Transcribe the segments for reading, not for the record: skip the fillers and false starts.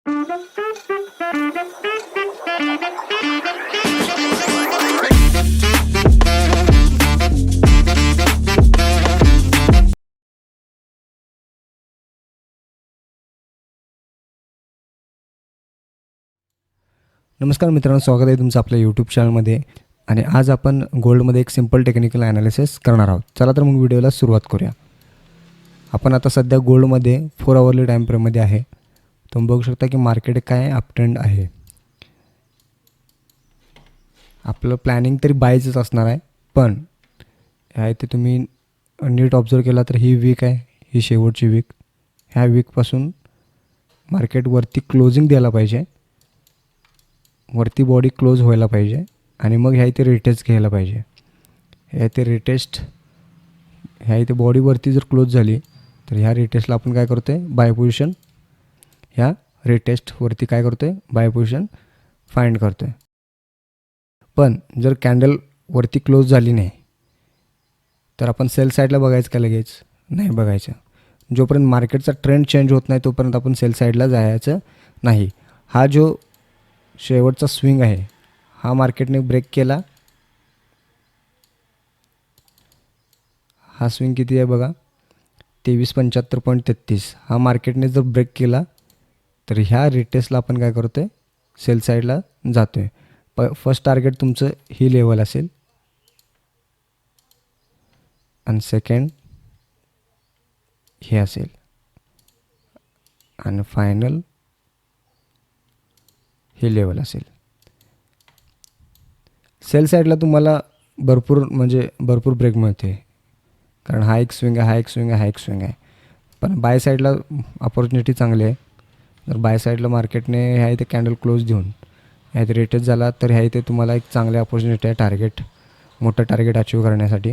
नमस्कार मित्रांनो, स्वागत आहे तुमचं आपल्या यूट्यूब चॅनलमध्ये. आणि आज आपण गोल्डमध्ये एक सिंपल टेक्निकल ॲनालिसिस करणार आहोत. चला तर मग व्हिडिओला सुरुवात करूया. आपण आता सध्या गोल्डमध्ये 4 आवरली टाईम फ्रेममध्ये आहे. तुम्ही बघू शकता की मार्केट काय अप ट्रेंड आहे. आपलं प्लॅनिंग तरी बायचंच असणार आहे, पण ह्या इथे तुम्ही नीट ऑब्झर्व केला तर ही वीक आहे, ही शेवटची वीक. ह्या वीकपासून मार्केट वरती क्लोजिंग द्यायला पाहिजे, वरती बॉडी क्लोज व्हायला पाहिजे आणि मग ह्या इथे रिटेस्ट घ्यायला पाहिजे. ह्या इथे रिटेस्ट, ह्या इथे बॉडीवरती जर क्लोज झाली तर ह्या रिटेस्टला आपण काय करतो आहे, बाय पोझिशन. ह्या रिटेस्टवरती काय करतो आहे, बाय पोझिशन फाइंड करतो आहे. पण जर कॅन्डल वरती क्लोज झाली नाही तर आपण सेल साईडला बघायचं का? लगेच नाही बघायचं. जोपर्यंत मार्केटचा ट्रेंड चेंज होत नाही तोपर्यंत आपण सेल साईडला जायचं नाही. हा जो शेवटचा स्विंग आहे, हा मार्केटने ब्रेक केला. हा स्विंग किती आहे बघा, 2375.33. हा मार्केटने जर ब्रेक केला तर ह्या रिटेस्टला आपण काय करतो आहे, सेल साईडला जातो आहे. फर्स्ट टार्गेट तुमचं ही लेवल असेल आणि सेकंड हे असेल आणि फायनल हे लेवल असेल. सेल साईडला तुम्हाला भरपूर ब्रेक मिळते, कारण हा एक स्विंग आहे, हा एक स्विंग आहे, हा एक स्विंग आहे. पण बाय साईडला अपॉर्च्युनिटी चांगली आहे. जर बाय साईडला मार्केटने ह्या इथे कॅन्डल क्लोज देऊन ह्या इथे रिटेस्ट झाला तर ह्या इथे तुम्हाला एक चांगली अपॉर्च्युनिटी आहे मोठं टार्गेट अचीव करण्यासाठी.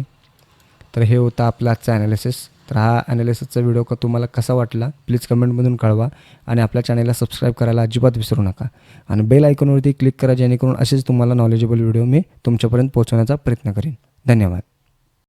तर हे होतं आपलं आजचं ॲनालिसिस. तर हा ॲनालिसिसचा व्हिडिओ तुम्हाला कसा वाटला प्लीज कमेंटमधून कळवा आणि आपल्या चॅनलला सबस्क्राईब करायला अजिबात विसरू नका आणि बेल आयकॉनवरती क्लिक करा, जेणेकरून असेच तुम्हाला नॉलेजेबल व्हिडिओ मी तुमच्यापर्यंत पोहोचवण्याचा प्रयत्न करेन. धन्यवाद.